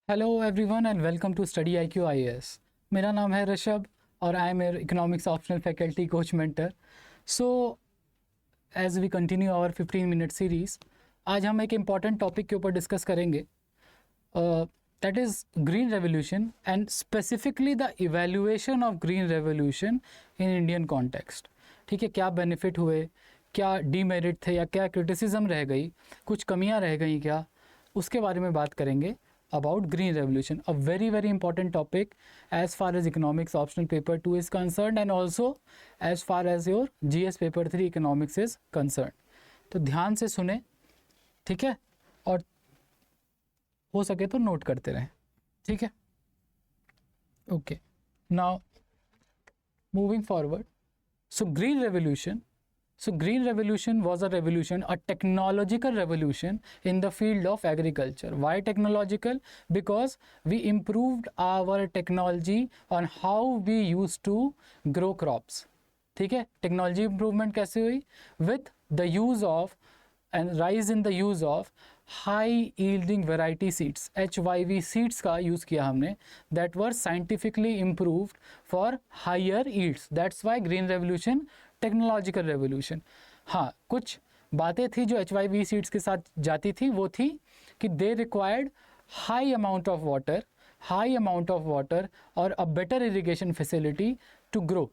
Hello everyone and welcome to study I Q I S. मेरा नाम है ऋषभ और I am economics optional faculty coach mentor. So as we continue our 15 minute series, आज हम एक important topic के ऊपर डिस्कस करेंगे, that is green revolution and specifically the evaluation of green revolution in Indian context. ठीक है, क्या benefit हुए, क्या डीमेरिट थे या क्या क्रिटिसिज्म रह गई, कुछ कमियां रह गई क्या, उसके बारे में बात करेंगे about green revolution, a very important topic as far as economics optional paper 2 is concerned and also as far as your GS paper 3 economics is concerned। तो ध्यान से सुने, ठीक है, और हो सके तो नोट करते रहें, ठीक है। Okay, now moving forward. So green revolution, so green revolution was a revolution, a technological revolution in the field of agriculture. Why technological? Because we improved our technology on how we used to grow crops। ठीक है, technology improvement कैसे हुई? With the use of and rise in the use of high yielding variety seeds, HYV seeds का use किया हमने, that were scientifically improved for higher yields. That's why green revolution technological revolution. हाँ, कुछ बातें थी जो HYV सीड्स के साथ जाती थी, वो थी कि they required high amount of water और a better irrigation facility to grow.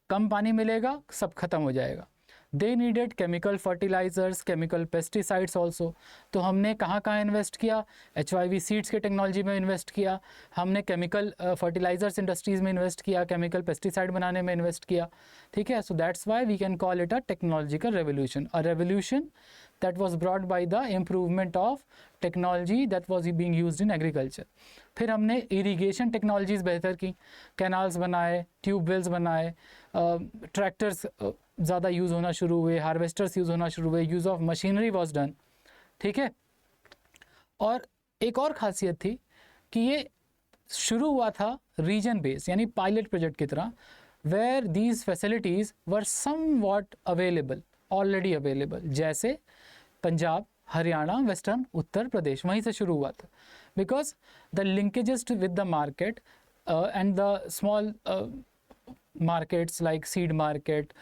कम पानी मिलेगा, सब खत्म हो जाएगा। They needed chemical fertilisers, chemical pesticides also. तो हमने कहाँ कहाँ इन्वेस्ट किया? HYV सीड्स के टेक्नोलॉजी में इन्वेस्ट किया, हमने केमिकल फर्टिलाइजर्स इंडस्ट्रीज़ में इन्वेस्ट किया, केमिकल पेस्टिसाइड बनाने में इन्वेस्ट किया। ठीक है, so that's why we can call it a technological revolution, a revolution that was brought by the improvement of technology that was being used in agriculture। फिर हमने irrigation technologies बेहतर की, canals बनाए, ट्यूबवेल्स बनाए, tractors ज़्यादा use होना शुरू हुए, हार्वेस्टर्स यूज़ होना शुरू हुए, use of machinery was done. ठीक है, और एक और खासियत थी कि ये शुरू हुआ था रीजन बेस्ड, यानी पायलट प्रोजेक्ट की तरह, where these facilities were somewhat available, already available, जैसे पंजाब, हरियाणा, वेस्टर्न उत्तर प्रदेश, वहीं से शुरू हुआ था। Because the linkages with the market and the small markets like seed market,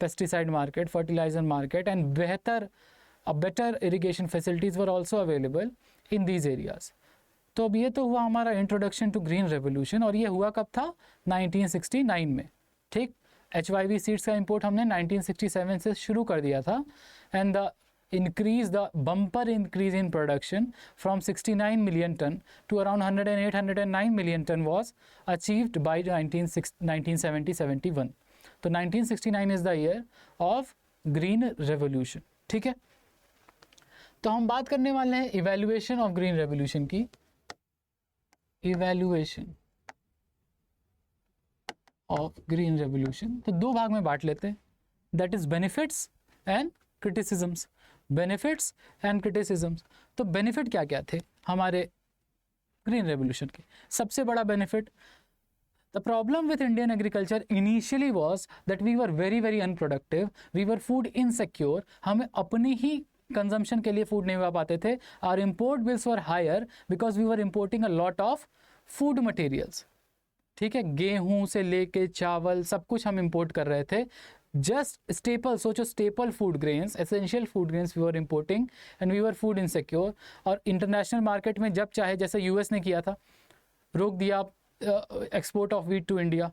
pesticide market, fertilizer market and better irrigation facilities were also available in these areas। तो अब ये तो हुआ हमारा इंट्रोडक्शन टू ग्रीन रेवोल्यूशन, और ये हुआ कब था? 1969 में। ठीक, HYV सीड्स का इंपोर्ट हमने 1967 से शुरू कर दिया था, and the bumper increase in production from 69 million ton to around 108-109 million ton was achieved by 1970-71। तो 1969 is the year of green revolution। ठीक है, तो हम बात करने वाले हैं इवैल्यूएशन ऑफ ग्रीन रेवोल्यूशन की। इवैल्यूएशन ऑफ ग्रीन रेवोल्यूशन तो दो भाग में बांट लेते हैं, that is benefits and criticisms. Benefits and criticisms. तो बेनिफिट क्या क्या थे हमारे ग्रीन रेवोल्यूशन के? सबसे बड़ा benefit, the problem with Indian agriculture initially was that we were very unproductive, we were food insecure, हमें अपनी ही कंजम्पशन के लिए फूड नहीं हुआ पाते थे। Our import bills were higher because we were importing a lot of food materials. ठीक है, गेहूं से लेके चावल सब कुछ हम इंपोर्ट कर रहे थे। जस्ट स्टेपल, सोचो staple food grains, essential food grains we were importing and we were food insecure. और इंटरनेशनल मार्केट में जब चाहे, जैसे यूएस ने किया था, रोक दिया export of wheat to India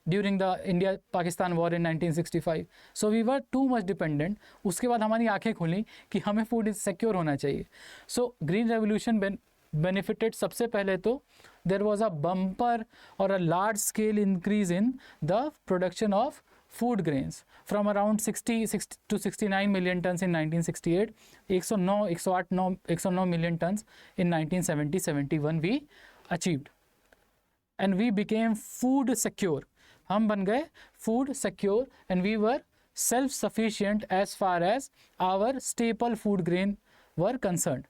during the India Pakistan war in 1965। So we were too much dependent. उसके बाद हमारी आंखें खुली कि हमें फूड सिक्योर होना चाहिए। सो ग्रीन रेवोल्यूशन benefited, सबसे पहले तो there was a bumper or a large scale increase in the production of food grains from around 60 to 69 million tons in 1968, 109 million tons in 1970-71 we achieved, and we became food secure। हम बन गए food secure and we were self sufficient as far as our staple food grain were concerned।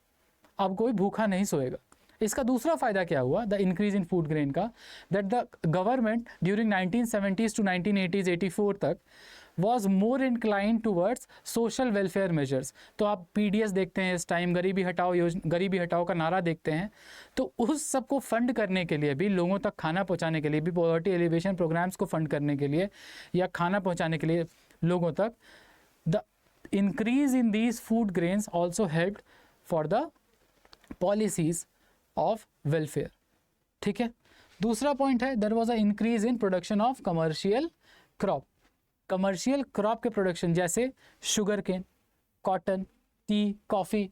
अब कोई भूखा नहीं सोएगा। इसका दूसरा फायदा क्या हुआ, the increase in food grain का, that the government during 1970s to 1980s 84 तक was more inclined towards social welfare measures. तो आप PDS देखते हैं इस टाइम, गरीबी हटाओ का नारा देखते हैं, तो उस सबको फंड करने के लिए भी, लोगों तक खाना पहुंचाने के लिए भी, पॉवर्टी एलिवेशन प्रोग्राम्स को फंड करने के लिए या खाना पहुंचाने के लिए लोगों तक, the increase in these food grains also helped for the policies of welfare. ठीक है. दूसरा पॉइंट है, there was a increase in production of commercial crop. Commercial crop के प्रोडक्शन जैसे sugar cane, cotton, tea, coffee,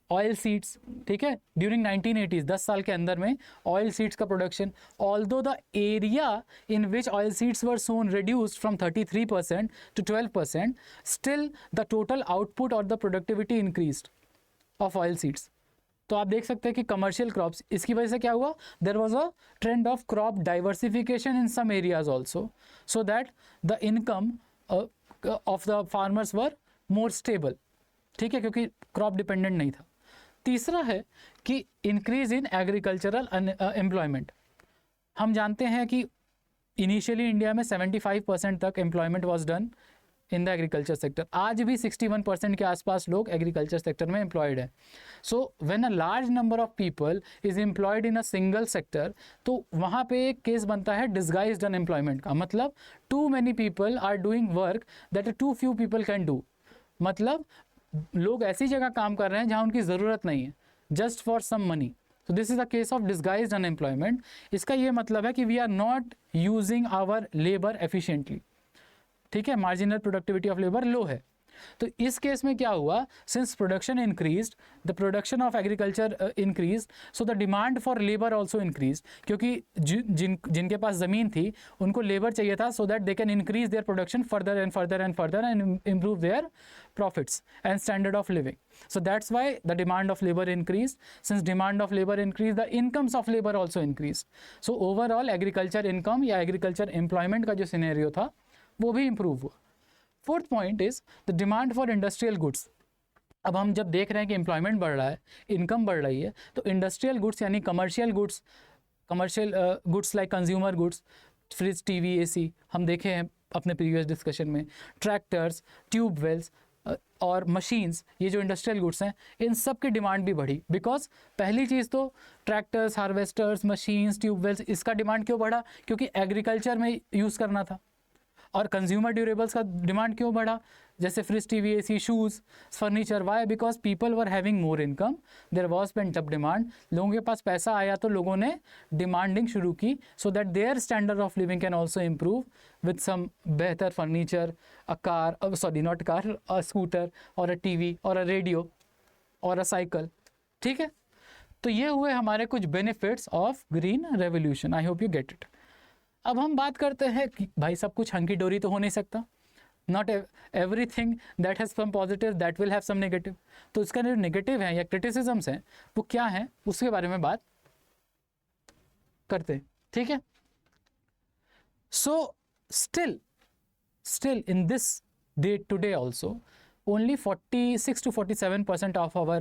oil seeds. ठीक है. During 1980s 10 साल के अंदर में ऑयल सीड्स का production, although the area in which oil seeds were sown reduced from 33% to 12%, still the total output और the productivity increased of oil seeds. तो आप देख सकते हैं कि कमर्शियल क्रॉप्स, इसकी वजह से क्या हुआ, there was a trend of crop diversification in some areas also, so that the income of the farmers were more stable. ठीक है, क्योंकि क्रॉप डिपेंडेंट नहीं था. तीसरा है कि इंक्रीज इन एग्रीकल्चरल एम्प्लॉयमेंट. हम जानते हैं कि इनिशियली इंडिया में 75% तक employment was done in the agriculture sector. आज भी 61% के आसपास लोग एग्रीकल्चर सेक्टर में एम्प्लॉयड हैं. So when a large number of people is employed in a single sector, तो वहाँ पे एक केस बनता है डिस्गाइज्ड अनएम्प्लॉयमेंट का. मतलब too many people are doing work that too few people can do. मतलब लोग ऐसी जगह काम कर रहे हैं जहाँ उनकी ज़रूरत नहीं है, just for some money. So this is a case of disguised unemployment. इसका ये मतलब है कि we are not using our labor efficiently. ठीक है, मार्जिनल प्रोडक्टिविटी ऑफ लेबर लो है. तो इस केस में क्या हुआ, since production increased, the production of agriculture increased, so the demand for labour also increased. क्योंकि जिनके पास ज़मीन थी उनको लेबर चाहिए था, so that they can increase their production further and further and further and improve their profits and standard of living. So that's why the demand of labor increased. Since demand of labor increased, the incomes of labor also increased. So overall agriculture income या agriculture employment का जो scenario था वो भी improve हुआ. Fourth point is the demand for industrial goods. अब हम जब देख रहे हैं कि employment बढ़ रहा है, income बढ़ रही है, तो industrial goods यानी commercial goods like consumer goods, fridge, TV, AC हम देखे हैं अपने प्रीवियस डिस्कशन में, ट्रैक्टर्स, ट्यूब वेल्स और मशीन्स, ये जो इंडस्ट्रियल गुड्स हैं, इन सब की डिमांड भी बढ़ी. बिकॉज पहली चीज़ तो tractors, harvesters, machines, tube wells, इसका डिमांड क्यों बढ़ा, क्योंकि एग्रीकल्चर में यूज़ करना था. और कंज्यूमर ड्यूरेबल्स का डिमांड क्यों बढ़ा, जैसे fridge, TV, AC, shoes, furniture. Why, because people were having more income, there was pent up demand. लोगों के पास पैसा आया तो लोगों ने डिमांडिंग शुरू की, so that their standard of living can also improve with some बेहतर furniture, a car, sorry not car, a scooter और अ टीवी और अ रेडियो और अ साइकिल. ठीक है, तो ये हुए हमारे कुछ benefits of green revolution. I hope you get it. अब हम बात करते हैं कि भाई सब कुछ हंकी डोरी तो हो नहीं सकता. Not everything that has some positive that will have some negative. तो इसका जो नेगेटिव है या क्रिटिसिजम्स हैं वो क्या हैं, उसके बारे में बात करते हैं. ठीक है. सो still in this day today also only 46 to 47% of our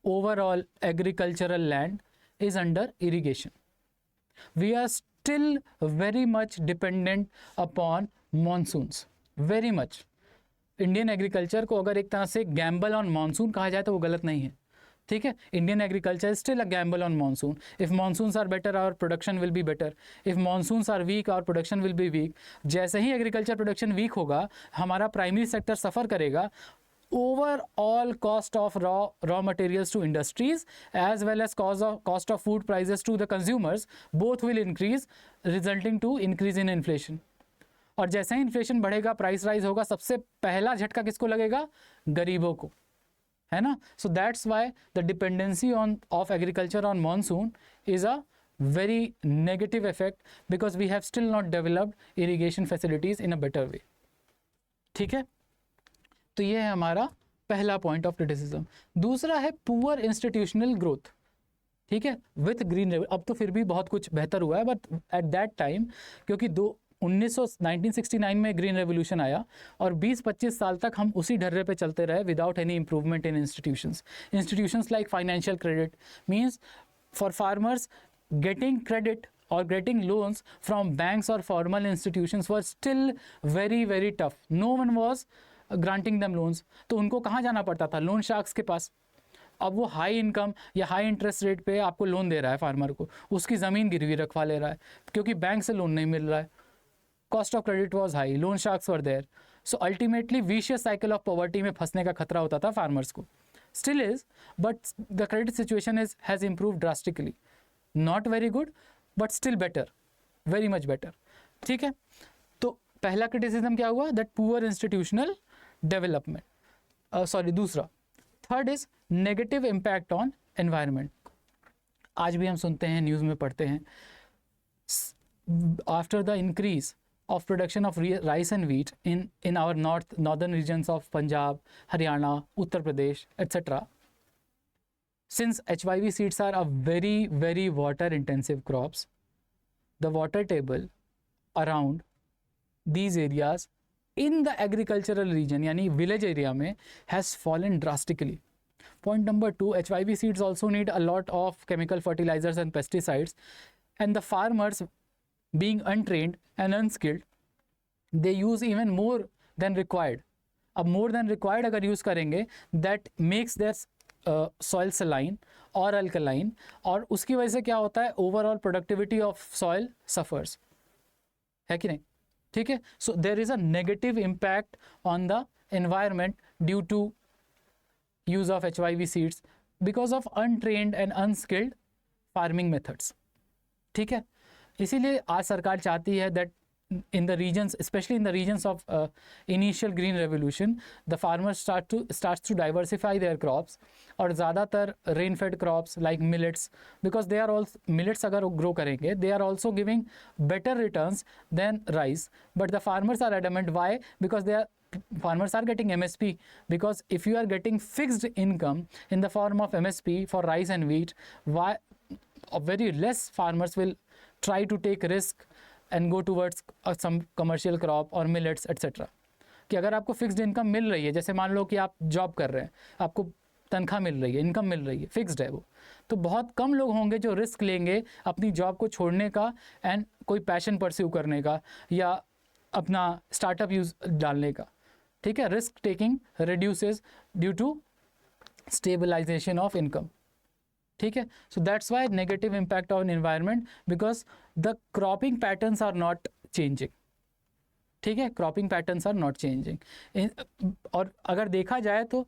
overall agricultural land is under irrigation. We are still very much dependent upon monsoons, very much. Indian agriculture को अगर एक तरह से गैम्बल ऑन मानसून कहा जाए तो वो गलत नहीं है. ठीक है, Indian agriculture is still a gamble on monsoon. If monsoons are better our production will be better, if monsoons are weak our production will be weak. जैसे ही एग्रीकल्चर प्रोडक्शन वीक होगा हमारा प्राइमरी सेक्टर सफ़र करेगा. Overall cost of raw materials to industries as well as cost of food prices to the consumers both will increase, resulting to increase in inflation. और जैसे ही inflation बढ़ेगा, price rise होगा, सबसे पहला झटका किसको लगेगा, गरीबों को, है ना. सो that's why the dependency of agriculture on monsoon is a very negative effect because we have still not developed irrigation facilities in a better way. ठीक है, तो ये है हमारा पहला पॉइंट ऑफ क्रिटिसिज्म. दूसरा है पुअर इंस्टीट्यूशनल ग्रोथ. ठीक है, विथ ग्रीन. अब तो फिर भी बहुत कुछ बेहतर हुआ है, बट एट दैट टाइम क्योंकि 1969 में ग्रीन रेवोल्यूशन आया और 20-25 साल तक हम उसी ढर्रे पे चलते रहे without any improvement in institutions like financial credit means for farmers getting credit or getting loans from banks or formal institutions was still very very tough. No one was granting them loans. तो उनको कहाँ जाना पड़ता था? Loan sharks के पास. अब वो high income या हाई इंटरेस्ट रेट पे आपको लोन दे रहा है फार्मर को, उसकी ज़मीन गिरवी रखवा ले रहा है क्योंकि बैंक से लोन नहीं मिल रहा है. Cost of credit was high, loan sharks were there. So ultimately vicious cycle of poverty में फंसने का खतरा होता था फार्मर्स को. Still is, but the credit situation has improved drastically. Not very good, but still better, very much better. ठीक है. तो पहला criticism क्या हुआ? That poor institutional development. दूसरा. Third is negative impact on environment. आज भी हम सुनते हैं, न्यूज़ में पढ़ते हैं. After the increase of production of rice and wheat in our northern regions of Punjab, Haryana, Uttar Pradesh, etc. Since HYV seeds are a very very water intensive crops, the water table around these areas in the agricultural region यानी village area में has fallen drastically. Point number 2, HYV seeds also need a lot of chemical fertilizers and pesticides, and the farmers being untrained and unskilled, they use even more than required. अब more than required अगर use करेंगे, that makes their soil saline or alkaline, और उसकी वजह से क्या होता है? overall productivity of soil suffers. है कि नहीं? ठीक है. So there is a negative impact on the environment due to use of HYV seeds because of untrained and unskilled farming methods. ठीक है. इसीलिए आज सरकार चाहती है that in the regions, especially in the regions of initial green revolution, the farmers starts to diversify their crops और ज़्यादातर rain fed crops like millets, because they are all millets अगर grow करेंगे, they are also giving better returns than rice, but the farmers are adamant. Why? Because farmers are getting MSP, because if you are getting fixed income in the form of MSP for rice and wheat, why very less farmers will try to take risk and go towards some commercial crop or millets etc. कि अगर आपको fixed income मिल रही है, जैसे मान लो कि आप job कर रहे हैं, आपको तनख्वाह मिल रही है, इनकम मिल रही है, फिक्स्ड है वो, तो बहुत कम लोग होंगे जो रिस्क लेंगे अपनी जॉब को छोड़ने का एंड कोई पैशन परस्यू करने का या अपना स्टार्टअप यूज डालने का. ठीक है. Risk taking reduces due to stabilization of income. ठीक है. So that's why negative impact on environment, because the cropping patterns are not changing. ठीक है. Cropping patterns are not changing. और अगर देखा जाए तो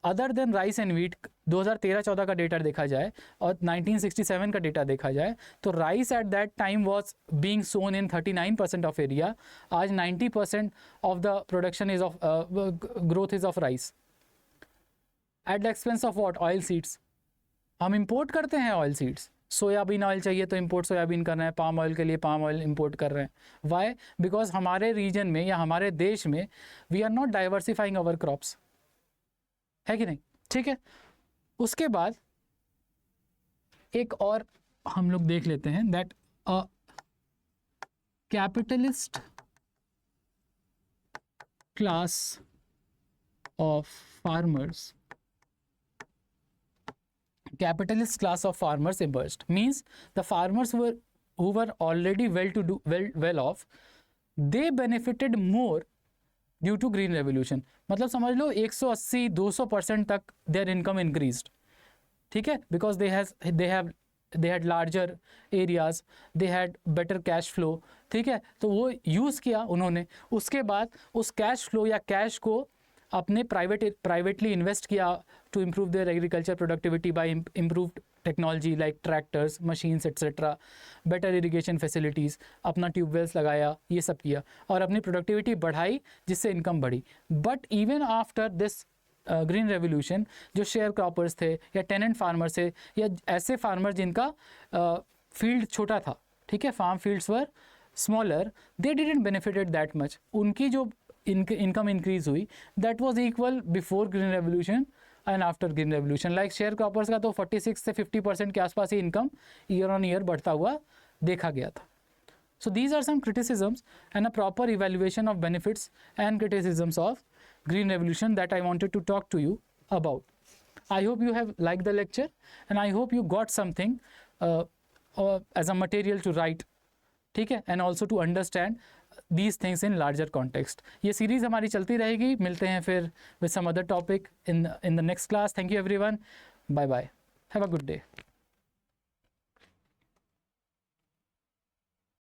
other than rice and wheat 2013-14 का डेटा देखा जाए और 1967 का डेटा देखा जाए तो rice at that time was being sown in 39% of area. आज 90% of the production is of growth is of rice at the expense of what? Oil seeds. हम इंपोर्ट करते हैं ऑयल सीड्स. सोयाबीन ऑयल चाहिए तो import soybean कर रहे हैं, palm oil के लिए पाम ऑयल इंपोर्ट कर रहे हैं. वाई? बिकॉज हमारे रीजन में या हमारे देश में we are not diversifying our crops. है कि नहीं? ठीक है. उसके बाद एक और हम लोग देख लेते हैं that a capitalist class of farmers emerged. Means the farmers who were already well off, they benefited more due to green revolution. मतलब समझ लो 180-200% तक their income increased. ठीक है. because they had larger areas, they had better cash flow. ठीक है. तो वो use किया उन्होंने. उसके बाद उस कैश फ्लो या कैश को अपने प्राइवेटली इन्वेस्ट किया to improve their agriculture productivity by improved technology like tractors, machines etcetera, better irrigation facilities, अपना ट्यूबवेल्स लगाया, ये सब किया और अपनी प्रोडक्टिविटी बढ़ाई जिससे इनकम बढ़ी. But even after this green revolution जो शेयर क्रॉपर्स थे या टेनेंट फार्मर्स थे या ऐसे फार्मर जिनका फील्ड छोटा था, ठीक है, farm fields were smaller, they didn't benefited that much. उनकी जो इनकम इंक्रीज हुई that was equal before green revolution and after green revolution. Like share croppers का तो 46 से 50% के आसपास ही इनकम ईयर ऑन ईयर बढ़ता हुआ देखा गया था. So these are some criticisms and a proper evaluation of benefits and criticisms of green revolution that I wanted to talk to you about. I hope you have liked the lecture and I hope you got something as a material to write, ठीक है, and also to understand these things in larger context. ये series हमारी चलती रहेगी, मिलते हैं फिर with some other topic in the next class. Thank you everyone, bye bye, have a good day.